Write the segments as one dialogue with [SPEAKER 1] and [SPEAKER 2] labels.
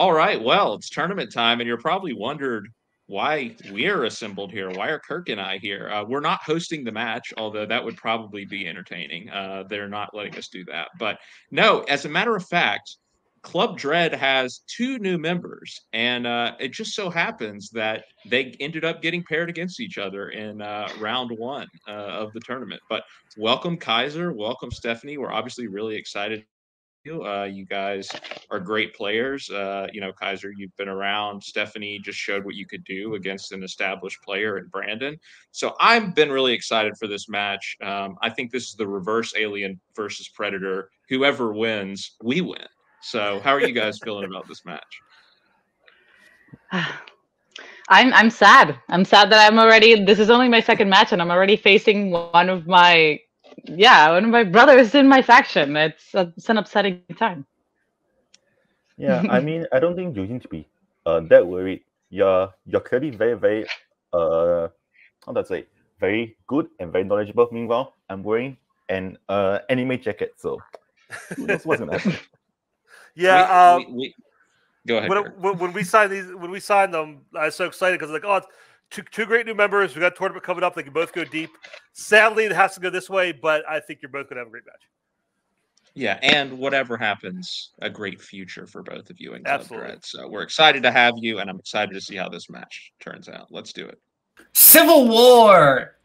[SPEAKER 1] All right, well, it's tournament time, and you're probably wondered why we're assembled here. Why are Kirk and I here? We're not hosting the match, although that would probably be entertaining. They're not letting us do that. But no, as a matter of fact, Club Dread has 2 new members, and it just so happens that they ended up getting paired against each other in round 1 of the tournament. But welcome, Kaiser. Welcome, Stefany. We're obviously really excited. You guys are great players. You know, Kaiser, you've been around. Stefany just showed what you could do against an established player in Brandon. So I've been really excited for this match. I think this is the reverse Alien versus Predator. Whoever wins, we win. So how are you guys feeling about this match?
[SPEAKER 2] I'm sad. I'm sad that I'm already. This is only my 2nd match, and I'm already facing one of my brothers in my faction. It's an upsetting time.
[SPEAKER 3] Yeah, I mean, I don't think you need to be that worried. You're clearly very how do I say, very good and very knowledgeable. Meanwhile, I'm wearing an anime jacket, so who knows what's gonna happen.
[SPEAKER 4] Yeah,
[SPEAKER 1] go ahead.
[SPEAKER 4] When we signed them, I was so excited because like, oh, two great new members. We got a tournament coming up. They can both go deep. Sadly, it has to go this way, but I think you're both going to have a great match.
[SPEAKER 1] Yeah, and whatever happens, a great future for both of you in Club Dread. So we're excited to have you, and I'm excited to see how this match turns out. Let's do it.
[SPEAKER 5] Civil War!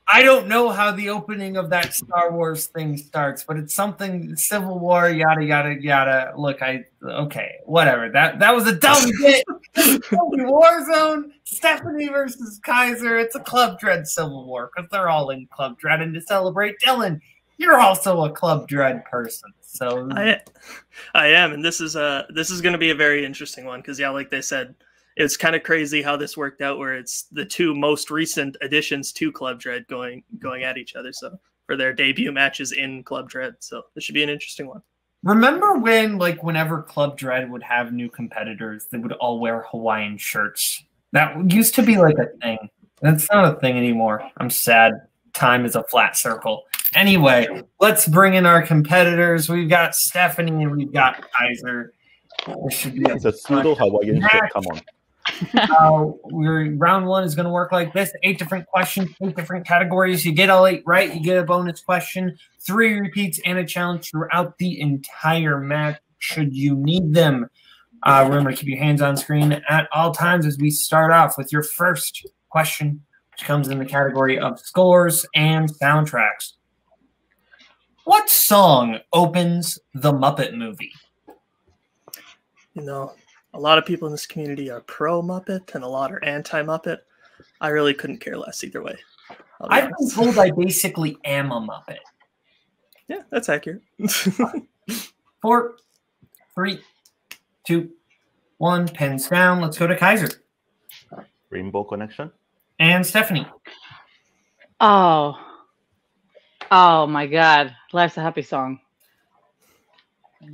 [SPEAKER 5] I don't know how the opening of that Star Wars thing starts, but it's something Civil War, yada yada yada. Look, okay, whatever. That was a dumb bit. Warzone, Stefany versus Kaiser. It's a Club Dread Civil War because they're all in Club Dread, and to celebrate, Dylan, you're also a Club Dread person. So
[SPEAKER 6] I am, and this is going to be a very interesting one because like they said, it's kind of crazy how this worked out where it's the 2 most recent additions to Club Dread going at each other. So for their debut matches in Club Dread. So this should be an interesting one.
[SPEAKER 5] Remember when, like, whenever Club Dread would have new competitors, they would all wear Hawaiian shirts? That used to be like a thing. That's not a thing anymore. I'm sad. Time is a flat circle. Anyway, let's bring in our competitors. We've got Stefany and we've got Kaiser. This should be
[SPEAKER 3] a pseudo Hawaiian shirt. Come on.
[SPEAKER 5] Round 1 is going to work like this: 8 different questions, 8 different categories. You get all 8 right, you get a bonus question, 3 repeats, and a challenge throughout the entire match should you need them. Remember to keep your hands on screen at all times as we start off with your first question, which comes in the category of scores and soundtracks. What song opens the Muppet movie?
[SPEAKER 6] You know, a lot of people in this community are pro-Muppet and a lot are anti-Muppet. I really couldn't care less either way.
[SPEAKER 5] I've been told I basically am a Muppet.
[SPEAKER 6] Yeah, that's accurate.
[SPEAKER 5] 4, 3, 2, 1. Pens down. Let's go to Kaiser.
[SPEAKER 3] Rainbow Connection.
[SPEAKER 5] And Stefany.
[SPEAKER 2] Oh my God. Life's a Happy Song.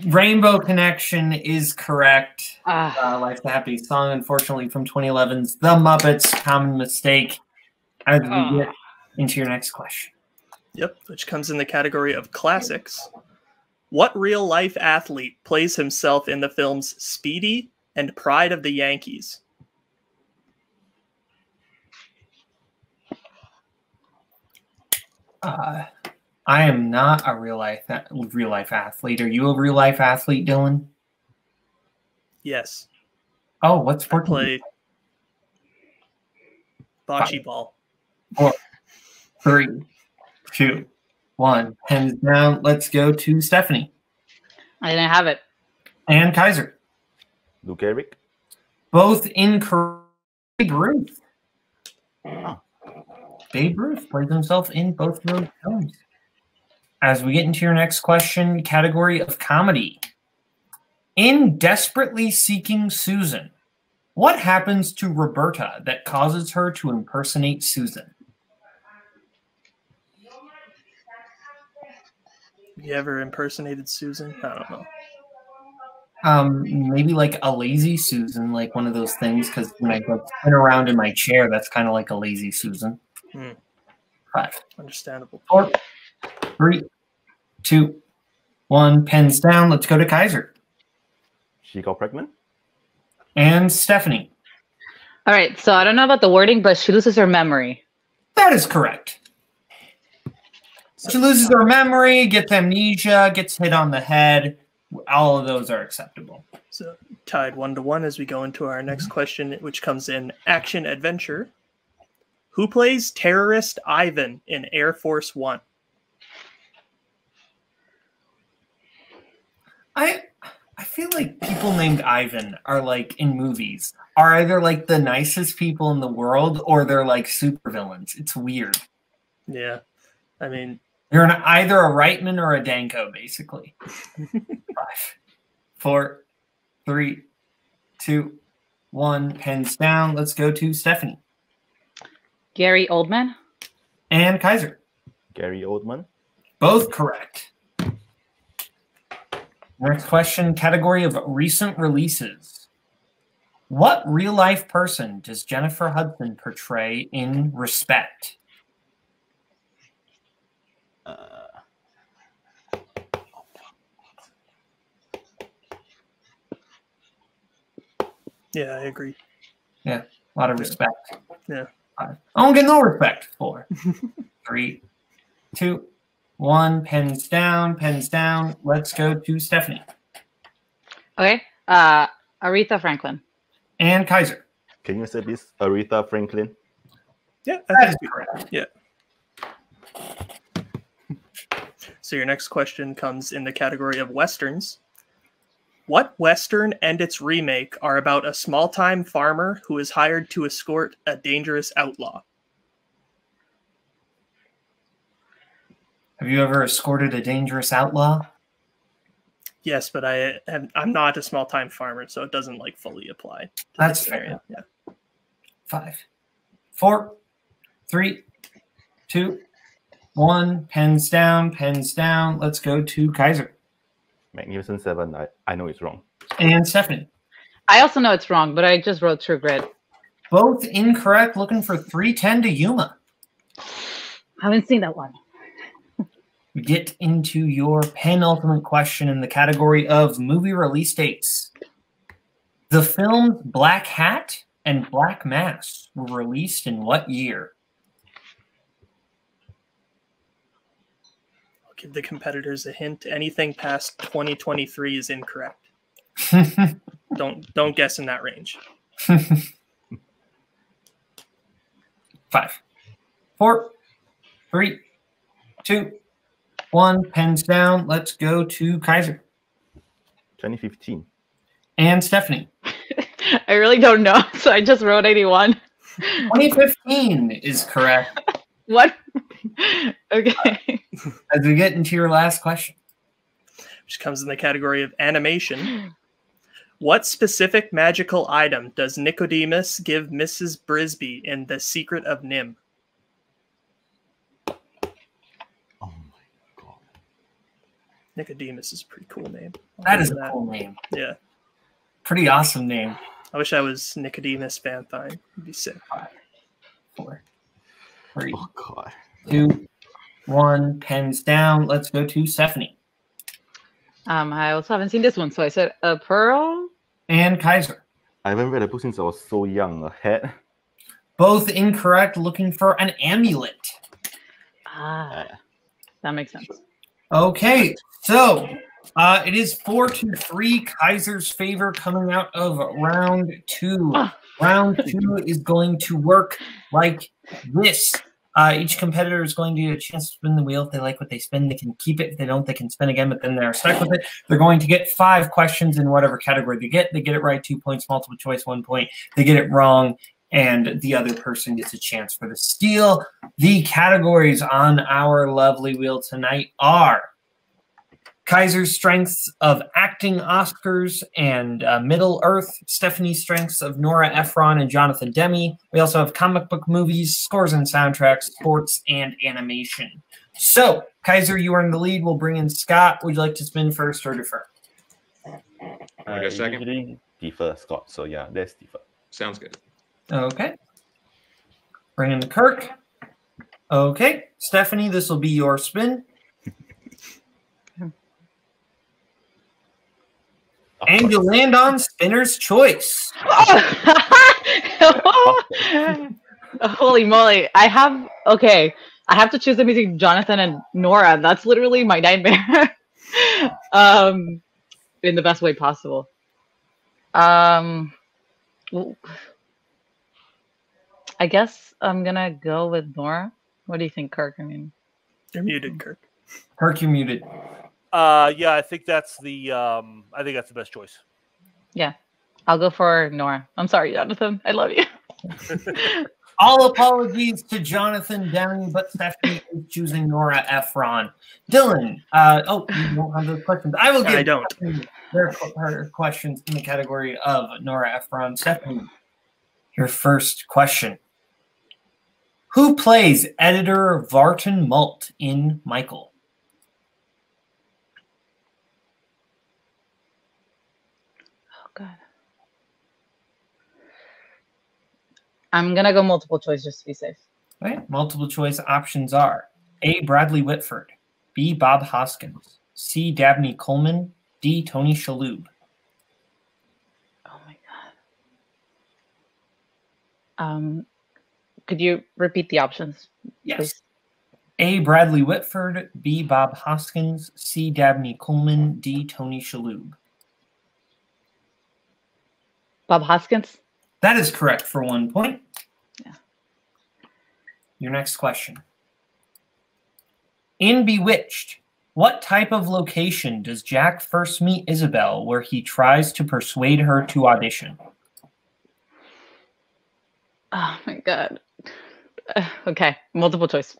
[SPEAKER 5] Rainbow Connection is correct. Life's a Happy Song, unfortunately, from 2011's The Muppets. Common mistake. As we get into your next question.
[SPEAKER 6] Yep, which comes in the category of classics. What real-life athlete plays himself in the films Speedy and Pride of the Yankees?
[SPEAKER 5] I am not a real life athlete. Are you a real life athlete, Dylan?
[SPEAKER 6] Yes.
[SPEAKER 5] Oh, what sport?
[SPEAKER 6] Play bocce ball.
[SPEAKER 5] 4, 3, 2, 1. Pens down. Let's go to Stefany.
[SPEAKER 2] I didn't have it.
[SPEAKER 5] And Kaiser.
[SPEAKER 3] Luke Eric.
[SPEAKER 5] Both incorrect. Babe Ruth. Babe Ruth plays himself in both of those films. As we get into your next question, category of comedy. In Desperately Seeking Susan, what happens to Roberta that causes her to impersonate Susan?
[SPEAKER 6] You ever impersonated Susan? I don't know.
[SPEAKER 5] Maybe like a lazy Susan, like one of those things, because when I go spin around in my chair, that's kind of like a lazy Susan. 5.
[SPEAKER 6] Understandable.
[SPEAKER 5] 4, 3, 2, 1. Pens down. Let's go to Kaiser.
[SPEAKER 3] She got pregnant?
[SPEAKER 5] And Stefany.
[SPEAKER 2] All right, so I don't know about the wording, but she loses her memory.
[SPEAKER 5] That is correct. She loses her memory, gets amnesia, gets hit on the head. All of those are acceptable.
[SPEAKER 6] So tied 1-1 as we go into our next question, which comes in action adventure. Who plays terrorist Ivan in Air Force One?
[SPEAKER 5] I feel like people named Ivan are like in movies are either like the nicest people in the world or they're like supervillains. It's weird.
[SPEAKER 6] Yeah, I mean,
[SPEAKER 5] you're either a Reitman or a Danko, basically. 5, 4, 3, 2, 1. Pens down. Let's go to Stefany.
[SPEAKER 2] Gary Oldman.
[SPEAKER 5] And Kaiser.
[SPEAKER 3] Gary Oldman.
[SPEAKER 5] Both correct. Next question, category of recent releases. What real-life person does Jennifer Hudson portray in Respect?
[SPEAKER 6] Yeah, I agree.
[SPEAKER 5] Yeah, a lot of respect.
[SPEAKER 6] Yeah.
[SPEAKER 5] 5. I don't get no respect. 4, 3, 2, 1. Pens down, pens down. Let's go to Stefany.
[SPEAKER 2] Okay. Aretha Franklin.
[SPEAKER 5] And Kaiser.
[SPEAKER 3] Can you say this, Aretha Franklin?
[SPEAKER 6] Yeah,
[SPEAKER 5] that is correct.
[SPEAKER 6] Yeah. So your next question comes in the category of Westerns. What Western and its remake are about a small-time farmer who is hired to escort a dangerous outlaw?
[SPEAKER 5] Have you ever escorted a dangerous outlaw?
[SPEAKER 6] Yes, but I'm not a small-time farmer, so it doesn't like fully apply.
[SPEAKER 5] That's fair.
[SPEAKER 6] Yeah.
[SPEAKER 5] 5, 4, 3, 2, 1. Pens down, pens down. Let's go to Kaiser.
[SPEAKER 3] Magnificent 7. I know it's wrong.
[SPEAKER 5] And Stefany.
[SPEAKER 2] I also know it's wrong, but I just wrote True Grit.
[SPEAKER 5] Both incorrect. Looking for 310 to Yuma.
[SPEAKER 2] I haven't seen that one.
[SPEAKER 5] We get into your penultimate question in the category of movie release dates. The films Black Hat and Black Mass were released in what year?
[SPEAKER 6] I'll give the competitors a hint. Anything past 2023 is incorrect. Don't guess in that range.
[SPEAKER 5] 5, 4, 3, 2, 1. Pens down. Let's go to Kaiser.
[SPEAKER 3] 2015.
[SPEAKER 5] And Stefany.
[SPEAKER 2] I really don't know, so I just wrote 81.
[SPEAKER 5] 2015 is correct.
[SPEAKER 2] What? Okay.
[SPEAKER 5] As we get into your last question.
[SPEAKER 6] Which comes in the category of animation. What specific magical item does Nicodemus give Mrs. Brisby in The Secret of Nim?
[SPEAKER 3] Oh my god.
[SPEAKER 6] Nicodemus is a pretty cool name.
[SPEAKER 5] That is a cool name.
[SPEAKER 6] Yeah.
[SPEAKER 5] Pretty awesome name.
[SPEAKER 6] I wish I was Nicodemus Van Thine. It'd be sick.
[SPEAKER 5] 5, 4, 3,
[SPEAKER 3] Oh god.
[SPEAKER 5] 2, 1. Pens down. Let's go to Stefany.
[SPEAKER 2] I also haven't seen this one, so I said a pearl.
[SPEAKER 5] And Kaiser.
[SPEAKER 3] I haven't read a book since I was so young. A hat.
[SPEAKER 5] Both incorrect. Looking for an amulet.
[SPEAKER 2] That makes sense.
[SPEAKER 5] Okay, so it is 4-3. Kaiser's favor coming out of round 2. Round 2 is going to work like this. Each competitor is going to get a chance to spin the wheel. If they like what they spin, they can keep it. If they don't, they can spin again, but then they're stuck with it. They're going to get 5 questions in whatever category they get. They get it right, 2 points, multiple choice, 1 point. They get it wrong, and the other person gets a chance for the steal. The categories on our lovely wheel tonight are Kaiser's strengths of acting Oscars and Middle Earth, Stefany's strengths of Nora Ephron and Jonathan Demme. We also have comic book movies, scores and soundtracks, sports, and animation. So, Kaiser, you are in the lead. We'll bring in Scott. Would you like to spin first or defer?
[SPEAKER 1] Like a second?
[SPEAKER 3] Usually defer, Scott. So yeah, let's defer.
[SPEAKER 1] Sounds good.
[SPEAKER 5] Okay. Bring in Kirk. Okay. Stefany, this will be your spin. And you land on Spinner's Choice.
[SPEAKER 2] Holy moly. I have to choose between Jonathan and Nora. That's literally my nightmare. In the best way possible. I guess I'm gonna go with Nora. What do you think, Kirk? I mean,
[SPEAKER 6] You're muted, Kirk.
[SPEAKER 5] Kirk, you're muted.
[SPEAKER 4] Yeah, I think that's the best choice.
[SPEAKER 2] Yeah, I'll go for Nora. I'm sorry, Jonathan. I love you.
[SPEAKER 5] All apologies to Jonathan Downey, but Stefany is choosing Nora Ephron. Dylan, you don't have those questions. I will give her questions in the category of Nora Ephron. Stefany, your first question. Who plays editor Vartan Mult in Michael?
[SPEAKER 2] Oh, God. I'm going to go multiple choice just to be safe.
[SPEAKER 5] Okay. Multiple choice options are A. Bradley Whitford, B. Bob Hoskins, C. Dabney Coleman, D. Tony Shalhoub.
[SPEAKER 2] Oh, my God. Could you repeat the options?
[SPEAKER 5] Yes.
[SPEAKER 2] Please?
[SPEAKER 5] A. Bradley Whitford, B. Bob Hoskins, C. Dabney Coleman, D. Tony Shalhoub.
[SPEAKER 2] Bob Hoskins?
[SPEAKER 5] That is correct for 1 point.
[SPEAKER 2] Yeah.
[SPEAKER 5] Your next question. In Bewitched, what type of location does Jack first meet Isabel where he tries to persuade her to audition?
[SPEAKER 2] Oh, my God. Okay, multiple choice.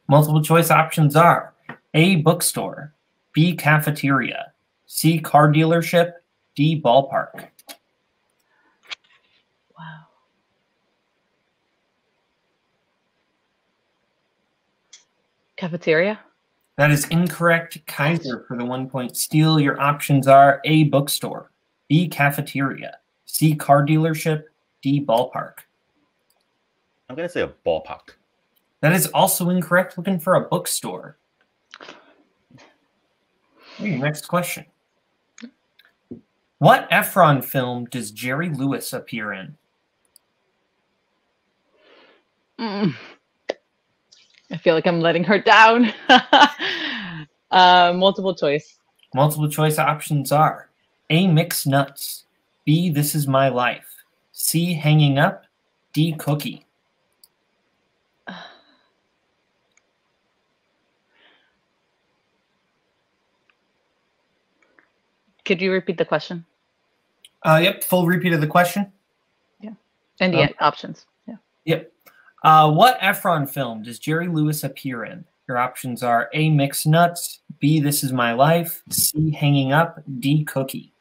[SPEAKER 5] Multiple choice options are A. Bookstore, B. Cafeteria, C. Car dealership, D. Ballpark.
[SPEAKER 2] Wow. Cafeteria?
[SPEAKER 5] That is incorrect. Kaiser for the 1 point steal. Your options are A. Bookstore, B. Cafeteria, C. Car dealership, D. Ballpark.
[SPEAKER 3] I'm going to say a ballpark.
[SPEAKER 5] That is also incorrect. Looking for a bookstore. Okay, next question. What Efron film does Jerry Lewis appear in?
[SPEAKER 2] I feel like I'm letting her down. Multiple choice.
[SPEAKER 5] Multiple choice options are A. Mixed Nuts, B. This Is My Life, C. Hanging Up, D. Cookie.
[SPEAKER 2] Could you repeat the question?
[SPEAKER 5] Yep, full repeat of the question.
[SPEAKER 2] Yeah. And the options. Yeah.
[SPEAKER 5] Yep. What Efron film does Jerry Lewis appear in? Your options are A. Mixed Nuts, B. This Is My Life, C. Hanging Up, D. Cookie.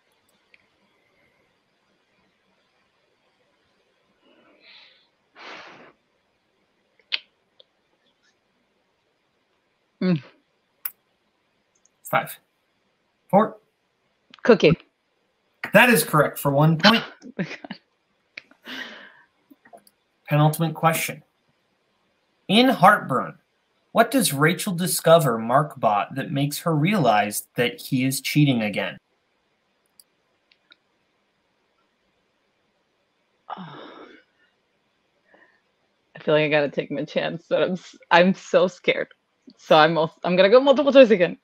[SPEAKER 2] Mm.
[SPEAKER 5] 5, 4.
[SPEAKER 2] Cookie.
[SPEAKER 5] That is correct for 1 point. Penultimate question. In Heartburn, what does Rachel discover Mark bought that makes her realize that he is cheating again?
[SPEAKER 2] I feel like I gotta take my chance, but I'm so scared. So I'm gonna go multiple choice again.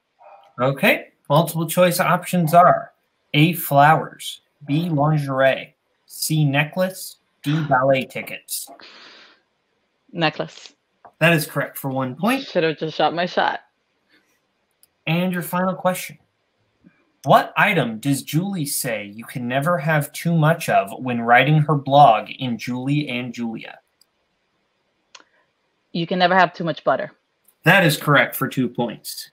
[SPEAKER 5] Okay. Multiple choice options are A. Flowers, B. Lingerie, C. Necklace, D. Ballet tickets.
[SPEAKER 2] Necklace.
[SPEAKER 5] That is correct for 1 point.
[SPEAKER 2] Should have just shot my shot.
[SPEAKER 5] And your final question. What item does Julie say you can never have too much of when writing her blog in Julie and Julia?
[SPEAKER 2] You can never have too much butter.
[SPEAKER 5] That is correct for 2 points.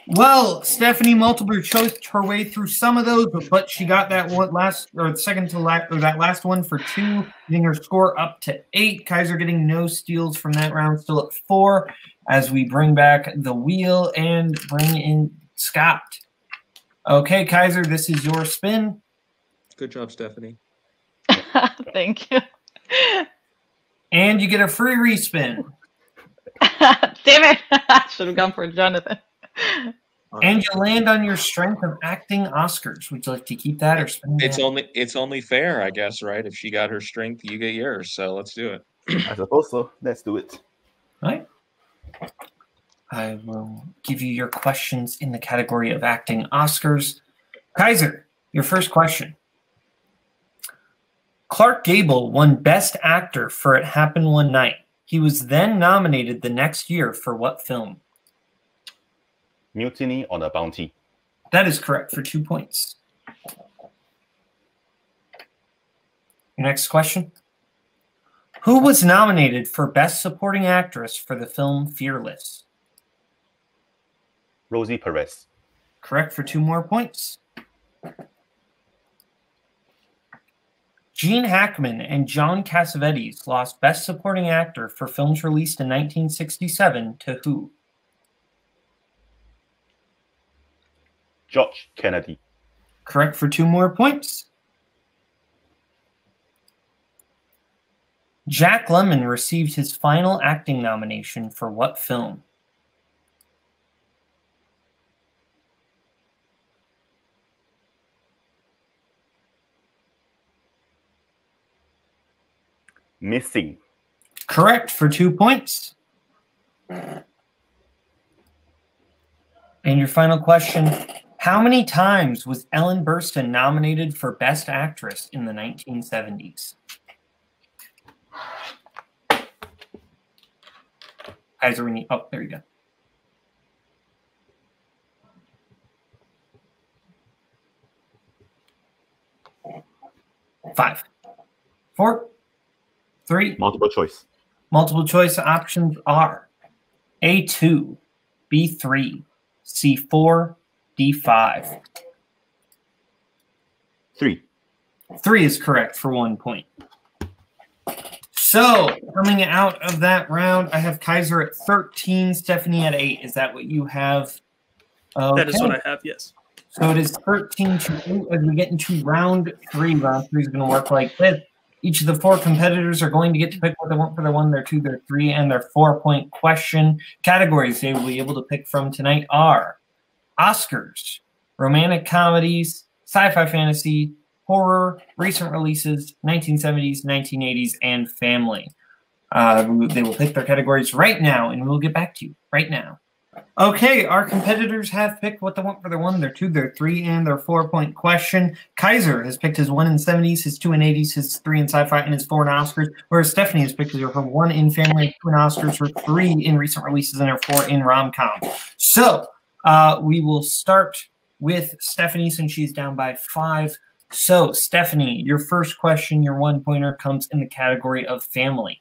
[SPEAKER 5] Well, Stefany multiple choiced her way through some of those, but she got that one that last one for 2, getting her score up to 8. Kaiser getting no steals from that round, still at 4. As we bring back the wheel and bring in Scott. Okay, Kaiser, this is your spin.
[SPEAKER 1] Good job, Stefany.
[SPEAKER 2] Thank you.
[SPEAKER 5] And you get a free respin.
[SPEAKER 2] Damn it! I should have gone for Jonathan.
[SPEAKER 5] And you land on your strength of acting Oscars. Would you like to keep that or spend that?
[SPEAKER 1] It's only fair, I guess, right? If she got her strength, you get yours. So let's do it.
[SPEAKER 3] I suppose so. Let's do it.
[SPEAKER 5] All right. I will give you your questions in the category of acting Oscars. Kaiser, your first question. Clark Gable won Best Actor for It Happened One Night. He was then nominated the next year for what film?
[SPEAKER 3] Mutiny on a Bounty.
[SPEAKER 5] That is correct for 2 points. Your next question. Who was nominated for Best Supporting Actress for the film Fearless?
[SPEAKER 3] Rosie Perez.
[SPEAKER 5] Correct for 2 more points. Gene Hackman and John Cassavetes lost Best Supporting Actor for films released in 1967 to who?
[SPEAKER 3] George Kennedy.
[SPEAKER 5] Correct for 2 more points. Jack Lemmon received his final acting nomination for what film?
[SPEAKER 3] Missing.
[SPEAKER 5] Correct for 2 points. And your final question. How many times was Ellen Burstyn nominated for Best Actress in the 1970s? Kaiser, we need. Oh, there you go. Five, four, three.
[SPEAKER 3] Multiple choice.
[SPEAKER 5] Multiple choice options are A2, B3, C4, D5.
[SPEAKER 3] 3.
[SPEAKER 5] 3 is correct for 1 point. So, coming out of that round, I have Kaiser at 13, Stefany at 8. Is that what you have? Okay.
[SPEAKER 6] That is what I have, yes.
[SPEAKER 5] So it is 13 to 8 as we get into round 3. Round 3 is going to work like this. Each of the 4 competitors are going to get to pick what they want for their 1, their 2, their 3, and their 4-point question. Categories they will be able to pick from tonight are Oscars, romantic comedies, sci-fi fantasy, horror, recent releases, 1970s, 1980s, and family. They will pick their categories right now, and we'll get back to you right now. Okay, our competitors have picked what they want for their 1, their 2, their 3, and their 4-point question. Kaiser has picked his 1 in 70s, his 2 in 80s, his 3 in sci-fi, and his 4 in Oscars, whereas Stefany has picked her 1 in family, 2 in Oscars, her 3 in recent releases, and her 4 in rom-com. So we will start with Stefany since she's down by 5. So, Stefany, your first question, your 1-pointer, comes in the category of family.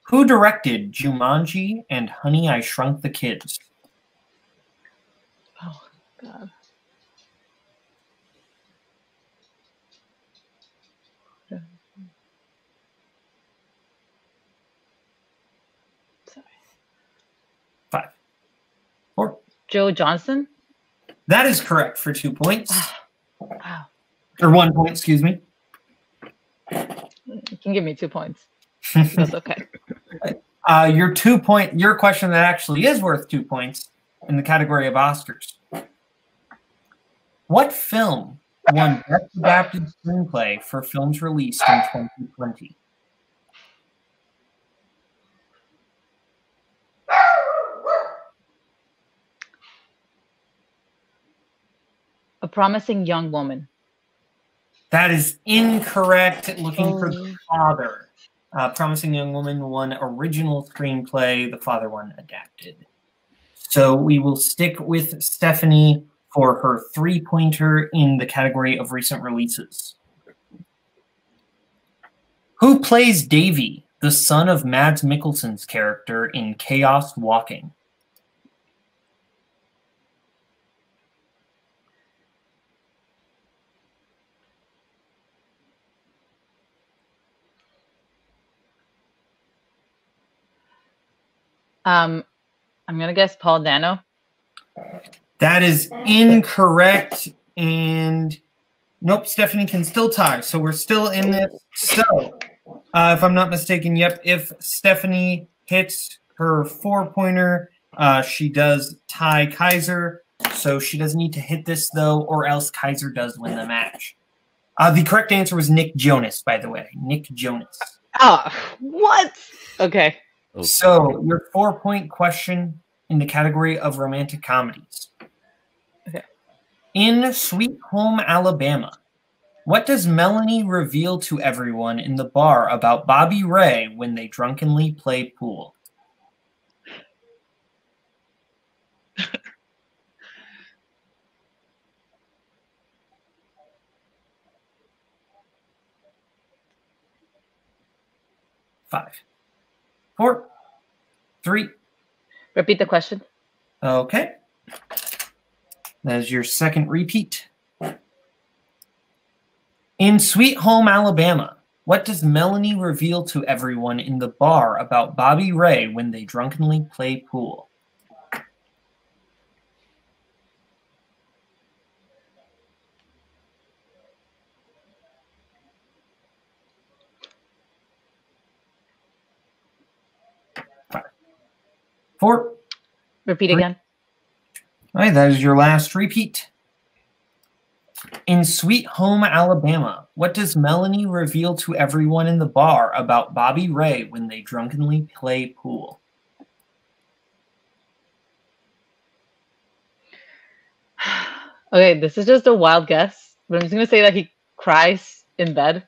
[SPEAKER 5] Who directed Jumanji and Honey, I Shrunk the Kids?
[SPEAKER 2] Oh, God. Sorry.
[SPEAKER 5] 5, 4.
[SPEAKER 2] Joe Johnston?
[SPEAKER 5] That is correct for 2 points.
[SPEAKER 2] Wow.
[SPEAKER 5] Or 1 point, excuse me.
[SPEAKER 2] You can give me 2 points. That's okay.
[SPEAKER 5] Your question that actually is worth 2 points in the category of Oscars. What film won Best Adapted Screenplay for films released in 2020?
[SPEAKER 2] A Promising Young Woman.
[SPEAKER 5] That is incorrect. Looking for the father. Promising Young Woman won original screenplay. The father won adapted. So we will stick with Stefany for her 3-pointer in the category of recent releases. Who plays Davy, the son of Mads Mikkelsen's character in Chaos Walking?
[SPEAKER 2] I'm going to guess Paul Dano.
[SPEAKER 5] That is incorrect. And nope, Stefany can still tie. So we're still in this. So if I'm not mistaken, yep, if Stefany hits her 4-pointer She does tie Kaiser, so she doesn't need to hit this, though, or else Kaiser does win the match. The correct answer was Nick Jonas, by the way. Nick Jonas.
[SPEAKER 2] Oh, what? Okay.
[SPEAKER 5] So, your 4-point question in the category of romantic comedies.
[SPEAKER 2] Okay.
[SPEAKER 5] In Sweet Home Alabama, what does Melanie reveal to everyone in the bar about Bobby Ray when they drunkenly play pool? Five, 4, 3.
[SPEAKER 2] Repeat the question.
[SPEAKER 5] Okay. That is your second repeat. In Sweet Home Alabama, what does Melanie reveal to everyone in the bar about Bobby Ray when they drunkenly play pool? Five, 4.
[SPEAKER 2] Repeat
[SPEAKER 5] 3.
[SPEAKER 2] again.
[SPEAKER 5] All right, that is your last repeat. In Sweet Home Alabama, what does Melanie reveal to everyone in the bar about Bobby Ray when they drunkenly play pool?
[SPEAKER 2] Okay, this is just a wild guess, but I'm just going to say that he cries in bed.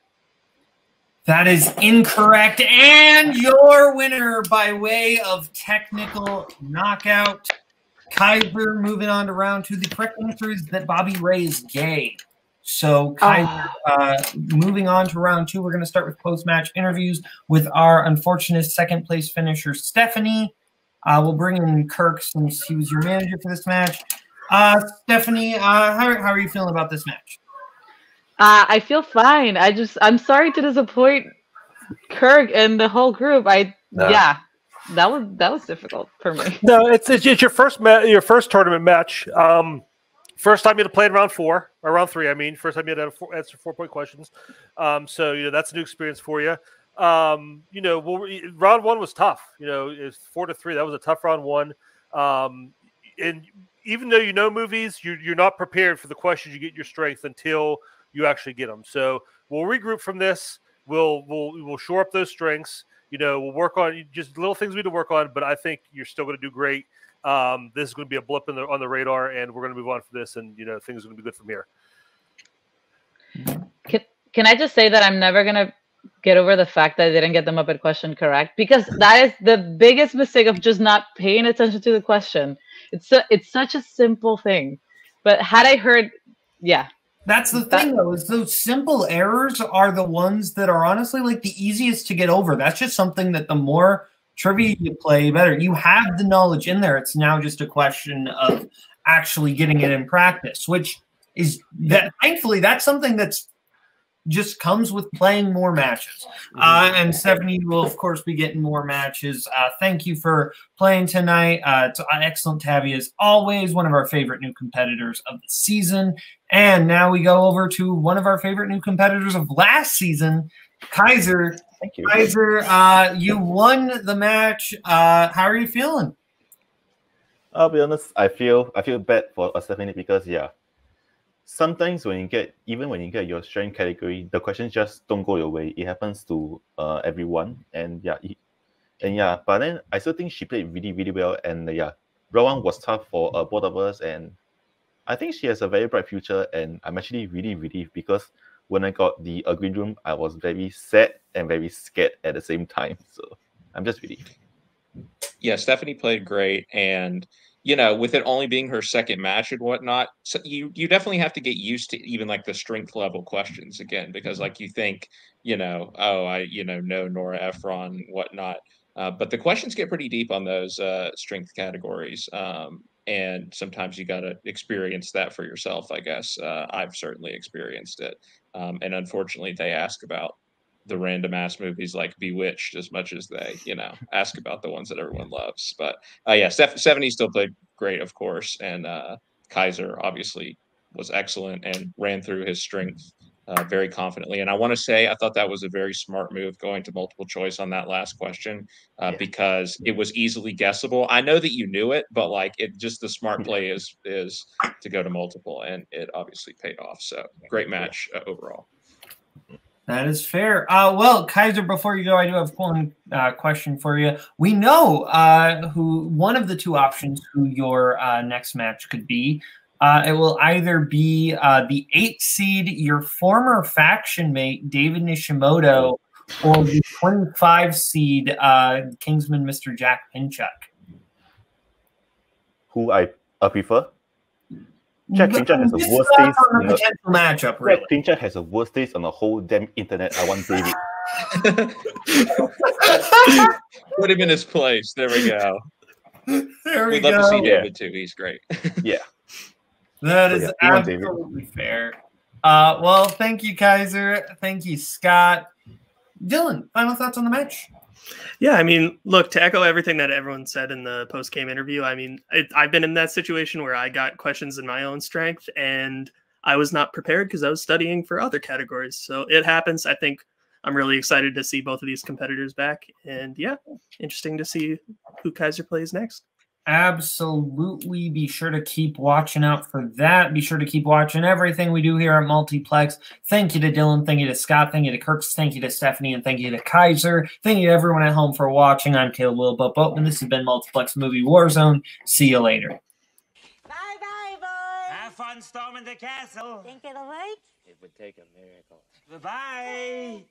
[SPEAKER 5] That is incorrect. And your winner by way of technical knockout. Kaiser moving on to round 2. The correct answer is that Bobby Ray is gay. So Kaiser, moving on to round 2, we're going to start with post-match interviews with our unfortunate second-place finisher, Stefany. We'll bring in Kirk since he was your manager for this match. Stefany, how are you feeling about this match?
[SPEAKER 2] I feel fine. I'm sorry to disappoint Kirk and the whole group. Yeah, that was difficult for me.
[SPEAKER 4] No, it's your first tournament match. First time you had to play in round 4 or round 3. I mean, first time you had to answer 4-point questions. So that's a new experience for you. Round 1 was tough. It's 4-3. That was a tough round 1. And even though you know movies, you're not prepared for the questions you get your strength until you actually get them. So we'll regroup from this. We'll shore up those strengths. We'll work on just little things we need to work on, but I think you're still going to do great. This is going to be a blip on the radar, and we're going to move on for this, and things are going to be good from here.
[SPEAKER 2] Can I just say that I'm never going to get over the fact that I didn't get the Muppet question correct, because that is the biggest mistake of just not paying attention to the question. It's such a simple thing, but had I heard, yeah.
[SPEAKER 5] That's the thing, though, is those simple errors are the ones that are honestly like the easiest to get over. That's just something that the more trivia you play, better. You have the knowledge in there. It's now just a question of actually getting it in practice, which is that thankfully that's something that's just comes with playing more matches. And Stefany will, of course, be getting more matches. Thank you for playing tonight. It's excellent to have you as always, one of our favorite new competitors of the season. And now we go over to one of our favorite new competitors of last season, Kaiser.
[SPEAKER 3] Thank you.
[SPEAKER 5] Kaiser, you won the match. How are you feeling?
[SPEAKER 3] I'll be honest, I feel bad for Stefany because sometimes when you get your strength category, the questions just don't go your way. It happens to everyone, and but then I still think she played really, really well, and round 1 was tough for both of us, and I think she has a very bright future, and I'm actually really relieved because when I got the green room, I was very sad and very scared at the same time. So I'm just relieved.
[SPEAKER 1] Yeah, Stefany played great, and with it only being her second match and whatnot, so you definitely have to get used to even like the strength level questions again, because like you think, I know Nora Ephron, whatnot. But the questions get pretty deep on those strength categories. And sometimes you got to experience that for yourself, I guess. I've certainly experienced it. And unfortunately, they ask about the random ass movies like Bewitched as much as they, ask about the ones that everyone loves. But Stefany still played great, of course. And Kaiser obviously was excellent and ran through his strength very confidently. And I want to say I thought that was a very smart move going to multiple choice on that last question because it was easily guessable. I know that you knew it, but like it just the smart play is to go to multiple, and it obviously paid off. So great match overall.
[SPEAKER 5] That is fair. Well, Kaiser, before you go, I do have one question for you. We know who one of the two options who your next match could be. It will either be the 8th seed, your former faction mate, David Nishimoto, or the 25 seed, Kingsman, Mr. Jack Pinchuk.
[SPEAKER 3] Who I prefer? Jack Pinchuk has the worst taste
[SPEAKER 5] on the potential matchup, really.
[SPEAKER 3] Jack Pinchuk has the worst taste on the whole damn internet. I want David.
[SPEAKER 1] Put him in his place. There we go.
[SPEAKER 5] There we
[SPEAKER 1] We'd
[SPEAKER 5] go.
[SPEAKER 1] love to see David too. He's great.
[SPEAKER 3] Yeah.
[SPEAKER 5] That is absolutely fair. Well, thank you, Kaiser. Thank you, Scott. Dylan, final thoughts on the match?
[SPEAKER 6] Yeah, I mean, look, to echo everything that everyone said in the post-game interview, I mean, I've been in that situation where I got questions in my own strength, and I was not prepared because I was studying for other categories. So it happens. I think I'm really excited to see both of these competitors back. And yeah, interesting to see who Kaiser plays next.
[SPEAKER 5] Absolutely. Be sure to keep watching out for that. Be sure to keep watching everything we do here at Multiplex. Thank you to Dylan. Thank you to Scott. Thank you to Kirk. Thank you to Stefany. And thank you to Kaiser. Thank you to everyone at home for watching. I'm Kaleb Boatman. This has been Multiplex Movie Warzone. See you later.
[SPEAKER 7] Bye-bye, boys.
[SPEAKER 8] Have fun storming the castle.
[SPEAKER 7] Think it'll work?
[SPEAKER 8] It would take a miracle. Bye-bye.